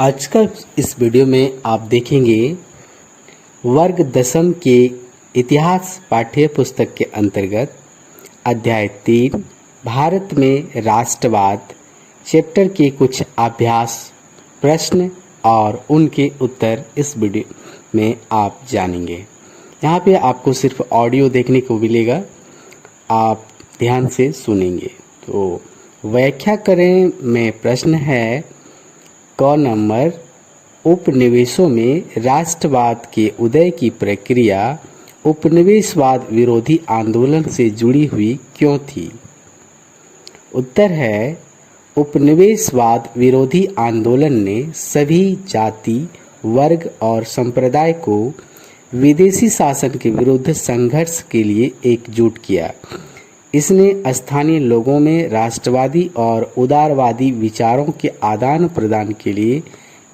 आज का इस वीडियो में आप देखेंगे वर्ग दशम के इतिहास पाठ्य पुस्तक के अंतर्गत अध्याय 3 भारत में राष्ट्रवाद चैप्टर के कुछ अभ्यास प्रश्न और उनके उत्तर इस वीडियो में आप जानेंगे। यहाँ पे आपको सिर्फ ऑडियो देखने को मिलेगा, आप ध्यान से सुनेंगे। तो व्याख्या करें में प्रश्न है क नंबर, उपनिवेशों में राष्ट्रवाद के उदय की प्रक्रिया उपनिवेशवाद विरोधी आंदोलन से जुड़ी हुई क्यों थी? उत्तर है, उपनिवेशवाद विरोधी आंदोलन ने सभी जाति, वर्ग और संप्रदाय को विदेशी शासन के विरुद्ध संघर्ष के लिए एकजुट किया। इसने स्थानीय लोगों में राष्ट्रवादी और उदारवादी विचारों के आदान प्रदान के लिए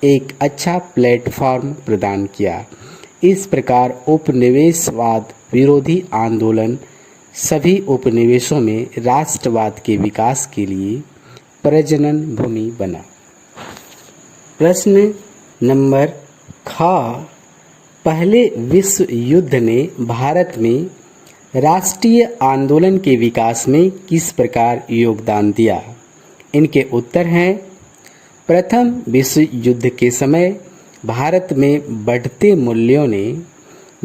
एक अच्छा प्लेटफॉर्म प्रदान किया। इस प्रकार उपनिवेशवाद विरोधी आंदोलन सभी उपनिवेशों में राष्ट्रवाद के विकास के लिए प्रजनन भूमि बना। प्रश्न नंबर ख, पहले विश्व युद्ध ने भारत में राष्ट्रीय आंदोलन के विकास में किस प्रकार योगदान दिया? इनके उत्तर हैं, प्रथम विश्व युद्ध के समय भारत में बढ़ते मूल्यों ने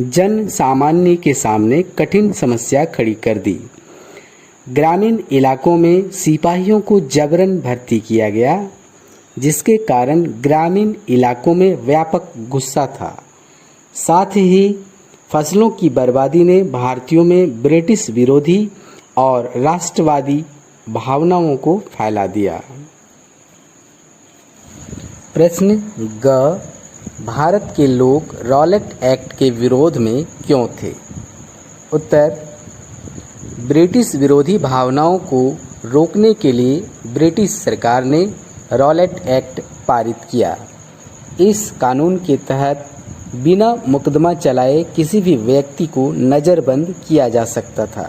जन सामान्य के सामने कठिन समस्या खड़ी कर दी। ग्रामीण इलाकों में सिपाहियों को जबरन भर्ती किया गया, जिसके कारण ग्रामीण इलाकों में व्यापक गुस्सा था। साथ ही फसलों की बर्बादी ने भारतीयों में ब्रिटिश विरोधी और राष्ट्रवादी भावनाओं को फैला दिया। प्रश्न ग, भारत के लोग रॉलेट एक्ट के विरोध में क्यों थे? उत्तर, ब्रिटिश विरोधी भावनाओं को रोकने के लिए ब्रिटिश सरकार ने रॉलेट एक्ट पारित किया। इस कानून के तहत बिना मुकदमा चलाए किसी भी व्यक्ति को नज़रबंद किया जा सकता था।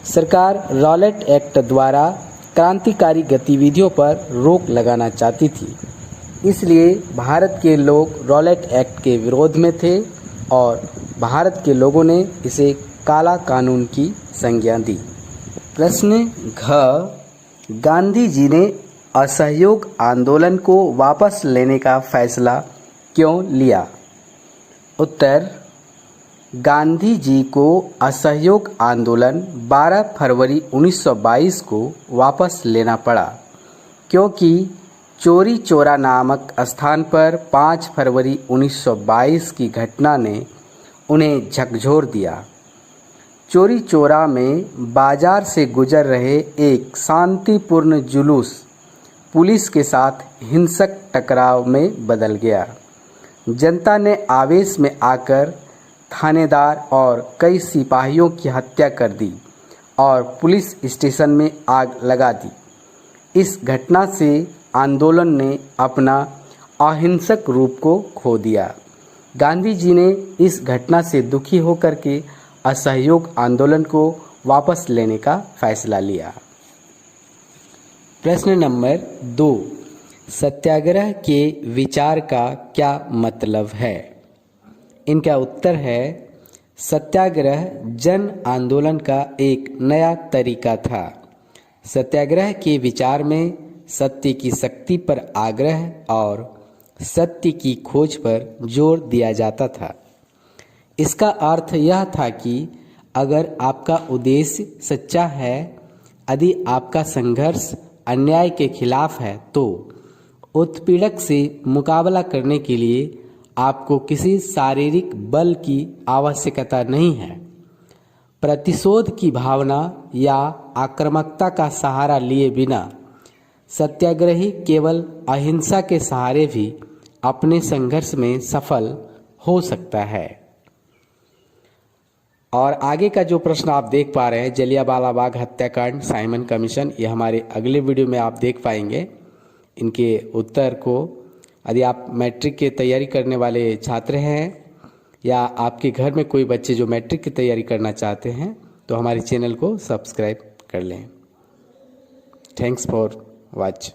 सरकार रॉलेट एक्ट द्वारा क्रांतिकारी गतिविधियों पर रोक लगाना चाहती थी, इसलिए भारत के लोग रॉलेट एक्ट के विरोध में थे और भारत के लोगों ने इसे काला कानून की संज्ञा दी। प्रश्न घ, गांधी जी ने असहयोग आंदोलन को वापस लेने का फैसला क्यों लिया? उत्तर, गांधी जी को असहयोग आंदोलन 12 फरवरी 1922 को वापस लेना पड़ा, क्योंकि चोरी चौरा नामक स्थान पर 5 फरवरी 1922 की घटना ने उन्हें झकझोर दिया। चोरी चौरा में बाजार से गुजर रहे एक शांतिपूर्ण जुलूस पुलिस के साथ हिंसक टकराव में बदल गया। जनता ने आवेश में आकर थानेदार और कई सिपाहियों की हत्या कर दी और पुलिस स्टेशन में आग लगा दी। इस घटना से आंदोलन ने अपना अहिंसक रूप को खो दिया। गांधी जी ने इस घटना से दुखी होकर के असहयोग आंदोलन को वापस लेने का फैसला लिया। प्रश्न नंबर 2, सत्याग्रह के विचार का क्या मतलब है? इनका उत्तर है, सत्याग्रह जन आंदोलन का एक नया तरीका था। सत्याग्रह के विचार में सत्य की शक्ति पर आग्रह और सत्य की खोज पर जोर दिया जाता था। इसका अर्थ यह था कि अगर आपका उद्देश्य सच्चा है, यदि आपका संघर्ष अन्याय के खिलाफ है, तो उत्पीड़क से मुकाबला करने के लिए आपको किसी शारीरिक बल की आवश्यकता नहीं है। प्रतिशोध की भावना या आक्रामकता का सहारा लिए बिना सत्याग्रही केवल अहिंसा के सहारे भी अपने संघर्ष में सफल हो सकता है। और आगे का जो प्रश्न आप देख पा रहे हैं, जलियांवाला बाग हत्याकांड, साइमन कमीशन, ये हमारे अगले वीडियो में आप देख पाएंगे। इनके उत्तर को यदि आप मैट्रिक की तैयारी करने वाले छात्र हैं या आपके घर में कोई बच्चे जो मैट्रिक की तैयारी करना चाहते हैं, तो हमारे चैनल को सब्सक्राइब कर लें। Thanks for watch.